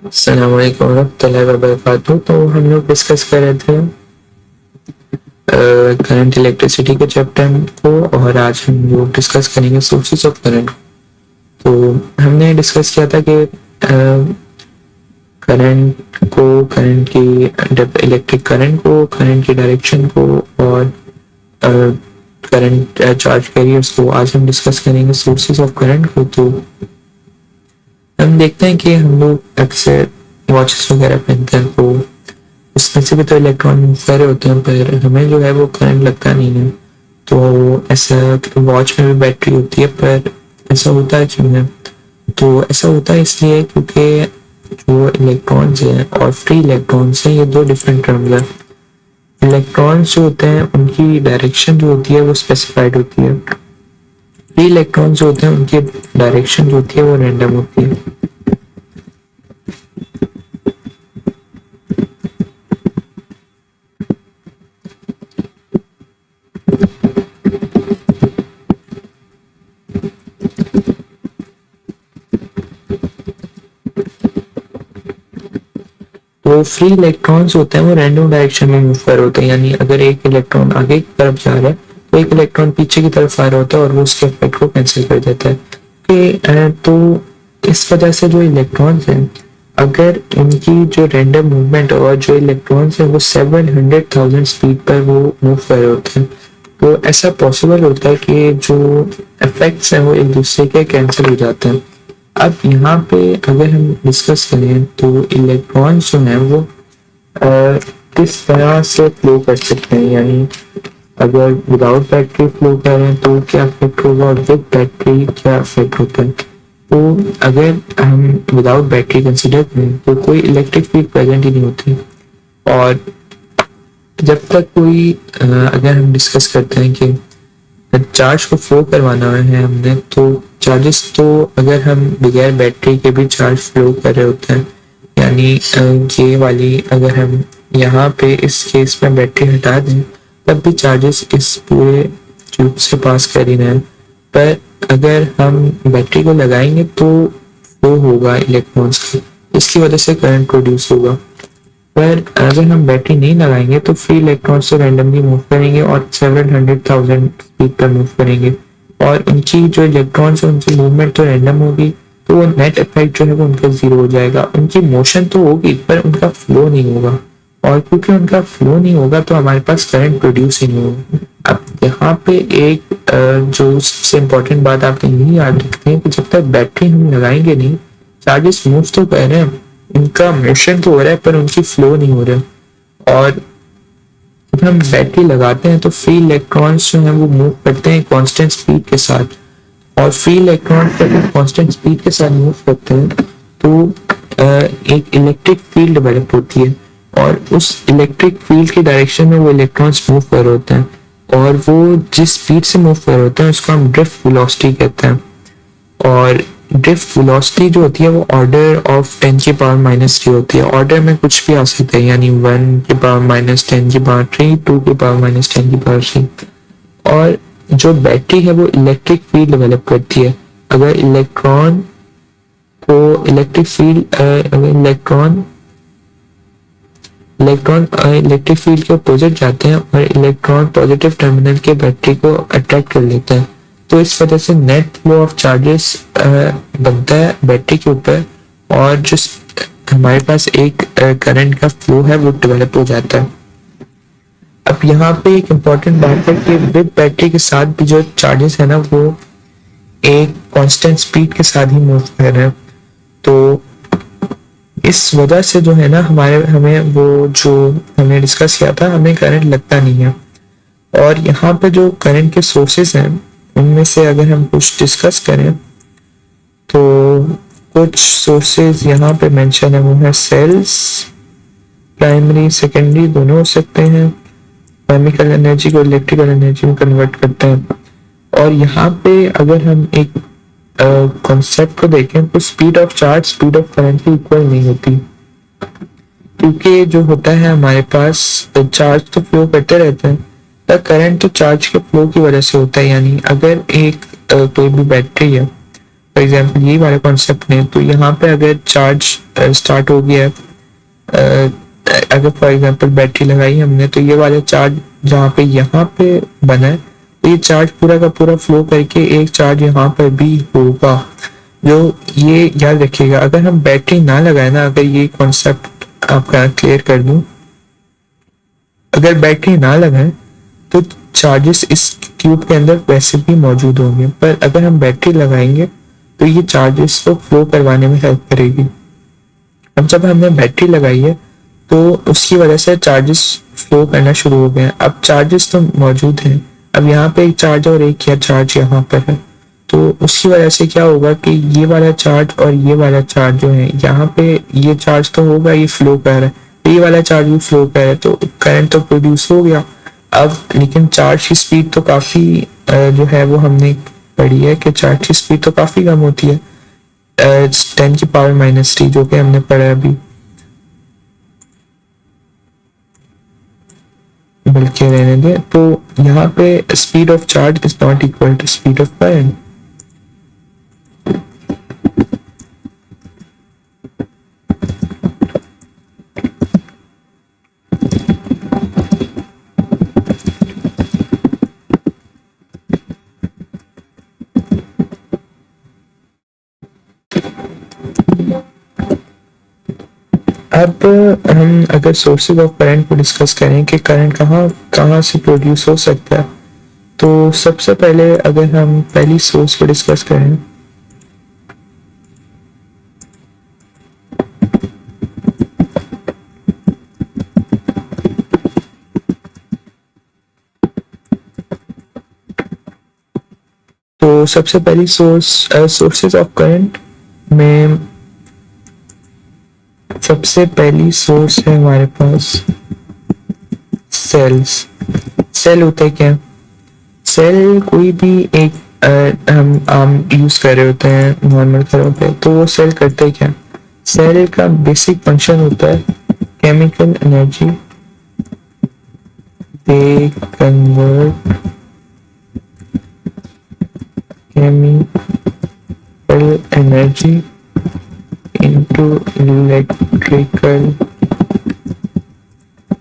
अस्सलाम वालेकुम रहमतुल्लाहि व बरकातहू। तो हम लोग डिस्कस कर रहे थे करंट इलेक्ट्रिसिटी के चैप्टर को, और आज हम लोग डिस्कस करेंगे सोर्सेस ऑफ करंट। तो हमने डिस्कस किया था कि करंट की इलेक्ट्रिक करंट को, करंट की डायरेक्शन को, और करंट चार्ज कैरियर्स को। आज हम डिस्कस करेंगे सोर्सेस ऑफ करंट को। तो हम देखते हैं कि हम लोग अक्सर वॉचेस वगैरह पहनते हैं, तो उसमें से भी तो इलेक्ट्रॉन मूव कर रहे होते हैं, पर हमें जो है वो करंट लगता नहीं है। तो ऐसा वॉच में भी बैटरी होती है, पर ऐसा होता है क्यों है? तो ऐसा होता है इसलिए क्योंकि जो इलेक्ट्रॉन्स हैं और फ्री इलेक्ट्रॉन्स हैं, ये दो डिफरेंट टर्म्स हैं। इलेक्ट्रॉन्स जो होते हैं उनकी डायरेक्शन जो होती है वो स्पेसिफाइड होती है। फ्री इलेक्ट्रॉन्स जो होते हैं उनकी डायरेक्शन जो होती है वो रैंडम होती है। तो फ्री इलेक्ट्रॉन्स होते हैं वो रैंडम डायरेक्शन में मूव कर रहे होते हैं, यानी अगर एक इलेक्ट्रॉन आगे की तरफ जा रहा है तो एक इलेक्ट्रॉन पीछे की तरफ आ रहा होता है और वो उसके इफेक्ट को कैंसिल कर देता है। तो इस वजह से जो इलेक्ट्रॉन्स हैं, अगर उनकी जो रैंडम मूवमेंट और जो इलेक्ट्रॉन्स हैं वो 700,000 स्पीड पर वो मूव कर रहे होते हैं, तो ऐसा पॉसिबल होता है कि जो इफेक्ट्स हैं वो एक दूसरे के कैंसिल हो जाते हैं। अब यहाँ पे अगर हम डिस्कस करें तो इलेक्ट्रॉन्स जो हैं वो किस तरह से फ्लो कर सकते हैं, यानी अगर विदाउट बैटरी फ्लो करें तो क्या इफेक्ट होगा और विद बैटरी क्या इफेक्ट होता है। तो अगर हम विदाउट बैटरी कंसिडर करें तो कोई इलेक्ट्रिक फील्ड प्रेजेंट ही नहीं होती, और जब तक कोई अगर हम डिस्कस करते हैं कि चार्ज को फ्लो करवाना है हमने, तो चार्जेस तो अगर हम बगैर बैटरी के भी चार्ज फ्लो कर रहे होते हैं, यानी ये वाली अगर हम यहाँ पे इस केस में बैटरी हटा दें तब भी चार्जेस इस पूरे ट्यूब से पास कर ही रहे हैं। पर अगर हम बैटरी को लगाएंगे तो फ्लो होगा इलेक्ट्रॉन्स का, इसकी वजह से करंट प्रोड्यूस होगा। पर अगर हम बैटरी नहीं लगाएंगे तो फ्री इलेक्ट्रॉन्स तो रैंडमली मूव करेंगे और 700,000 स्पीड पर मूव करेंगे, और उनकी जो इलेक्ट्रॉन्स है उनकी मूवमेंट तो रैंडम होगी, तो वो नेट इफेक्ट जो है वो उनका जीरो हो जाएगा। उनकी मोशन तो होगी पर उनका फ्लो नहीं होगा, और क्योंकि उनका फ्लो नहीं होगा तो हमारे पास करंट प्रोड्यूस ही नहीं होगा। अब यहाँ पे एक जो सबसे इम्पोर्टेंट बात आपने यही याद रखते हैं कि जब तक बैटरी हम लगाएंगे नहीं, चार्जेस मूव तो कर रहे हैं, उनका मोशन तो हो रहा है पर उनकी फ्लो नहीं हो रहा है। और जब हम बैटरी लगाते हैं तो फ्री इलेक्ट्रॉन्स जो है वो मूव करते हैं कांस्टेंट स्पीड के साथ, और फ्री इलेक्ट्रॉन जब कांस्टेंट स्पीड के साथ मूव करते हैं तो एक इलेक्ट्रिक फील्ड डेवलप होती है, और उस इलेक्ट्रिक फील्ड की डायरेक्शन में वो इलेक्ट्रॉन्स मूव कर रहे होते हैं, और वो जिस स्पीड से मूव कर रहे होते हैं उसको हम ड्रिफ्ट वेलोसिटी कहते हैं। और ड्रिफ्ट वेलोसिटी जो होती है वो ऑर्डर ऑफ 10 की पावर -3 होती है। ऑर्डर में कुछ भी आ सकता है, यानी 1 की पावर -10 की पावर 3, 2 की पावर -10 की पावर 3। और जो बैटरी है वो इलेक्ट्रिक फील्ड डेवलप करती है। अगर इलेक्ट्रॉन को इलेक्ट्रिक फील्ड अगर इलेक्ट्रॉन इलेक्ट्रिक फील्ड के अपोजिट जाते हैं और इलेक्ट्रॉन पॉजिटिव टर्मिनल के बैटरी को अट्रैक्ट कर लेते हैं, तो इस वजह से नेट फ्लो ऑफ चार्जेस बनता है बैटरी के ऊपर, और जो हमारे पास एक करंट का फ्लो है वो डेवलप हो जाता है। अब यहाँ पे एक इम्पॉर्टेंट बात है कि विद बैटरी के साथ भी जो चार्जेस है ना वो एक कांस्टेंट स्पीड के साथ ही मूव कर रहे हैं, तो इस वजह से जो है ना हमें वो जो हमने डिस्कस किया था हमें करंट लगता नहीं है। और यहाँ पे जो करंट के सोर्सेस हैं उनमें से अगर हम कुछ डिस्कस करें तो कुछ सोर्सेज यहाँ पे मेंशन है, वो है सेल्स, प्राइमरी सेकेंडरी दोनों हो सकते हैं, केमिकल एनर्जी को इलेक्ट्रिकल एनर्जी में कन्वर्ट करते हैं। और यहाँ पे अगर हम एक कॉन्सेप्ट को देखें तो speed of charge speed of current की इक्वल नहीं होती, क्योंकि जो होता है हमारे पास चार्ज तो फ्लो करते रहते हैं, पर करंट तो चार्ज के फ्लो की वजह से होता है। यानी अगर एक कोई भी बैटरी है फॉर एग्जाम्पल यही वाला कॉन्सेप्ट ने, तो यहाँ पे अगर चार्ज स्टार्ट हो गया है, अगर फॉर एग्जाम्पल बैटरी लगाई हमने, तो ये वाला चार्ज जहाँ पे यहाँ पे बना है, तो ये चार्ज पूरा का पूरा फ्लो करके एक चार्ज यहाँ पर भी होगा। जो ये याद रखिएगा, अगर हम बैटरी ना लगाए ना, अगर ये कॉन्सेप्ट आपका क्लियर कर दूं, अगर बैटरी ना लगाए तो चार्जेस इस ट्यूब के अंदर वैसे भी मौजूद होंगे, पर अगर हम बैटरी लगाएंगे तो ये चार्जेस को फ्लो करवाने में हेल्प करेगी। अब जब हमने बैटरी लगाई है तो उसकी वजह से चार्जेस फ्लो करना शुरू हो गए हैं। अब चार्जेस तो मौजूद हैं, अब यहाँ पे एक चार्ज और एक या चार्ज यहाँ पर है, तो उसकी वजह से क्या होगा कि ये वाला चार्ज और ये वाला चार्ज जो है, यहाँ पे ये चार्ज तो होगा, ये फ्लो कर रहा है, तो ये वाला चार्ज भी फ्लो कर रहा है, तो करंट तो प्रोड्यूस हो गया। अब लेकिन चार्ज की स्पीड तो काफी जो है वो हमने पढ़ी है कि चार्ज की स्पीड तो काफी कम होती है, 10⁻³ जो कि हमने पढ़ा है अभी, बल्कि रहने दे। तो यहाँ पे speed of charge is not equal to speed of current. अब हम अगर सोर्सेज ऑफ करंट को डिस्कस करें कि करंट कहाँ कहाँ से प्रोड्यूस हो सकता है, तो सबसे पहले अगर हम पहली सोर्स को डिस्कस करें, तो सबसे पहली सोर्सेज ऑफ करंट में सबसे पहली सोर्स है हमारे पास सेल्स। सेल होता है क्या? सेल कोई भी एक हम आम यूज कर रहे होते हैं नॉर्मल घरों पे, तो वो सेल करते हैं क्या? सेल का बेसिक फंक्शन होता है chemical energy they convert chemical energy into electrical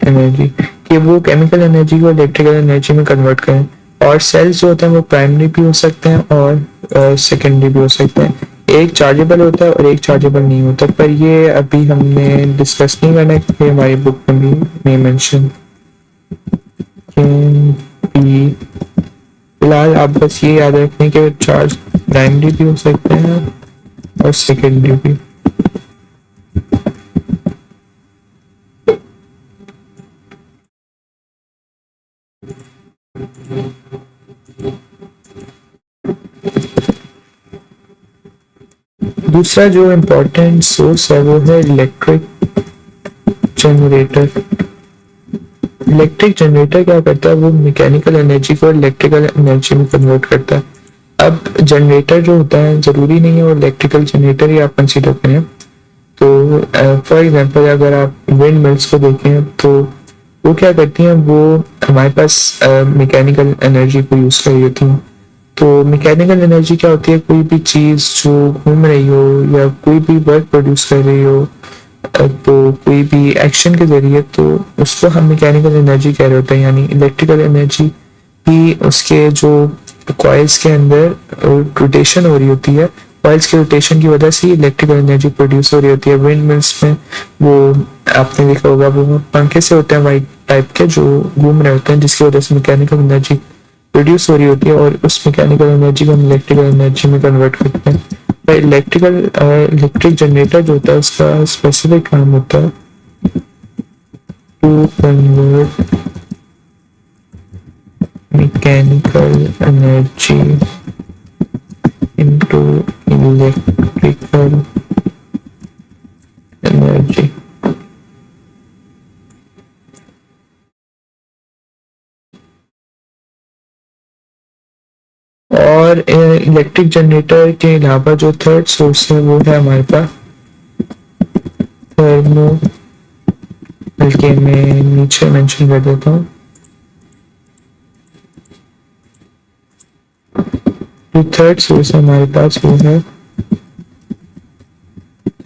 energy, कि वो केमिकल एनर्जी को इलेक्ट्रिकल एनर्जी में कन्वर्ट करें। और सेल्स जो होते हैं वो प्राइमरी भी हो सकते हैं और सेकेंडरी भी हो सकते हैं। एक चार्जेबल होता है और एक चार्जेबल नहीं होता, पर ये अभी हमने डिस्कस नहीं करना क्योंकि हमारी बुक में भी नहीं मेंशन। फिलहाल आप बस ये याद रखें कि चार्ज प्राइमरी भी हो सकते हैं और सेकेंडरी भी। दूसरा जो इम्पोर्टेंट सोर्स है वो है इलेक्ट्रिक जनरेटर। इलेक्ट्रिक जनरेटर क्या करता है? वो मैकेनिकल एनर्जी को इलेक्ट्रिकल एनर्जी में कन्वर्ट करता है। अब जनरेटर जो होता है जरूरी नहीं है वो इलेक्ट्रिकल जनरेटर ही आप कंसीडर करें। तो फॉर एग्जांपल अगर आप विंड मिल्स को देखें तो वो क्या करती हैं, वो हमारे पास मैकेनिकल एनर्जी को यूज कर रही होती हैं। तो मैकेनिकल एनर्जी क्या होती है? कोई भी चीज जो घूम रही हो या कोई भी वर्क प्रोड्यूस कर रही हो, तो कोई भी एक्शन के जरिए, तो उसको हम मैकेनिकल एनर्जी कह रहे होते हैं। यानी इलेक्ट्रिकल एनर्जी भी उसके जो कॉइल्स के अंदर रोटेशन हो रही होती है, कॉइल्स के रोटेशन की वजह से इलेक्ट्रिकल एनर्जी प्रोड्यूस हो रही होती है। विंड मिल्स में वो आपने देखा होगा वो पंखे से होते हैं वाइट टाइप के जो घूम रहे होते हैं, जिसकी वजह से मैकेनिकल एनर्जी प्रोड्यूस हो रही होती है और उस मैकेनिकल एनर्जी को हम इलेक्ट्रिकल एनर्जी में कन्वर्ट करते हैं। पर इलेक्ट्रिक जनरेटर जो होता है उसका स्पेसिफिक काम होता है to convert mechanical energy into electrical energy. और इलेक्ट्रिक जनरेटर के अलावा जो थर्ड सोर्स है वो है हमारे पास थर्मो, बल्कि मैं नीचे मेंशन कर देता हूँ। जो थर्ड सोर्स है हमारे पास वो है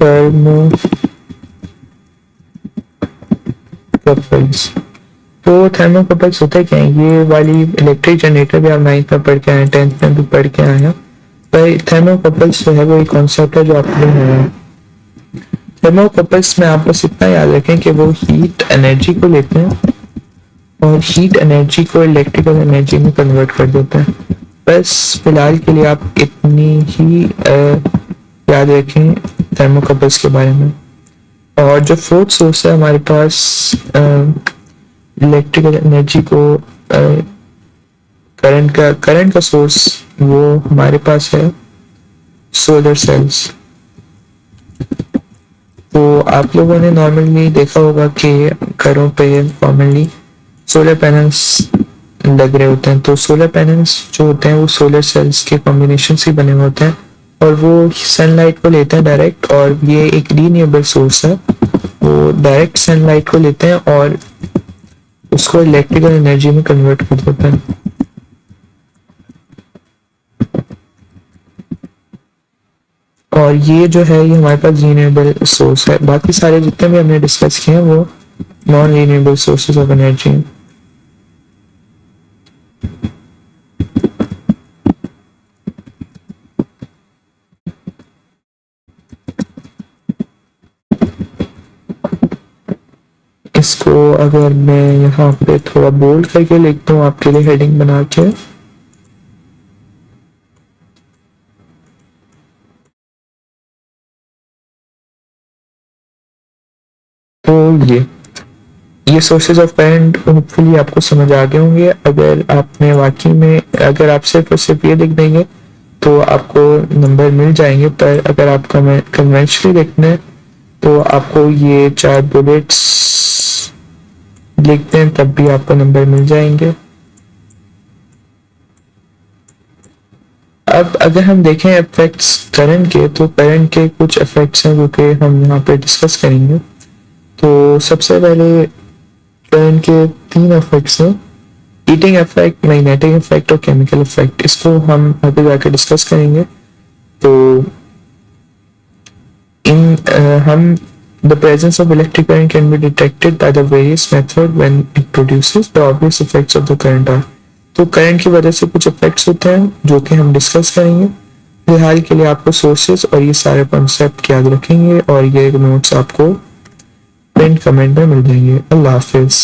थर्मोकपल्स। तो थर्मोकपल्स होता क्या है? ये वाली इलेक्ट्रिक जनरेटर भी आप 9th में पढ़ के आए, 10th में भी पढ़ के आए हैं। पर थर्मोकपल्स जो है वो एक कॉन्सेप्ट है जो आपको है। थर्मोकपल्स में आप बस इतना याद रखें कि वो हीट एनर्जी को लेते हैं और हीट एनर्जी को इलेक्ट्रिकल एनर्जी में कन्वर्ट कर देते हैं। बस फिलहाल के लिए आप इतनी ही याद रखें थर्मोकपल्स के बारे में। और जो फोर्थ सोर्स है हमारे पास इलेक्ट्रिकल एनर्जी को करंट का सोर्स, वो हमारे पास है सोलर सेल्स। तो आप लोगों ने नॉर्मली देखा होगा कि घरों पे कॉमनली सोलर पैनल्स लग रहे होते हैं। तो सोलर पैनल्स जो होते हैं वो सोलर सेल्स के कॉम्बिनेशन से बने होते हैं और वो सनलाइट को लेते हैं डायरेक्ट, और ये एक रीन्यूएबल सोर्स है। वो डायरेक्ट सनलाइट को लेते हैं और उसको इलेक्ट्रिकल एनर्जी में कन्वर्ट कर देते हैं। और ये जो है ये हमारे पास रीन्यूएबल सोर्स है। बाकी सारे जितने भी हमने डिस्कस किए हैं वो non renewable sources of energy हैं। इसको अगर मैं यहाँ पे थोड़ा बोल्ड करके लिखता हूँ आपके लिए हेडिंग बना के, तो ये सोर्सेज ऑफ करंट होपफुली आपको समझ आ गए होंगे। अगर आपने वाकई में, अगर आप सिर्फ और सिर्फ ये लिख देंगे तो आपको नंबर मिल जाएंगे, पर अगर आप कन्वेंशनली लिखना है तो आपको ये 4 बुलेट्स लिखते हैं तब भी आपको नंबर मिल जाएंगे। अब अगर हम देखें इफेक्ट्स करंट के, तो करंट के कुछ इफेक्ट्स हैं जो कि हम यहाँ पे डिस्कस करेंगे। तो सबसे पहले करंट के 3 इफेक्ट्स हैं, हीटिंग इफेक्ट, मैग्नेटिक इफेक्ट और केमिकल इफेक्ट। इसको हम आगे जाकर डिस्कस करेंगे। तो हम the presence of electric current can be detected by the various method when it produces the obvious effects of the current are। तो करंट की वजह से कुछ इफेक्ट्स होते हैं जो कि हम डिस्कस करेंगे। फिलहाल के लिए आपको सोर्सेस और ये सारे कॉन्सेप्ट याद रखेंगे और ये नोट्स आपको प्रिंट कमेंट में मिल जाएंगे। अल्लाह हाफिज।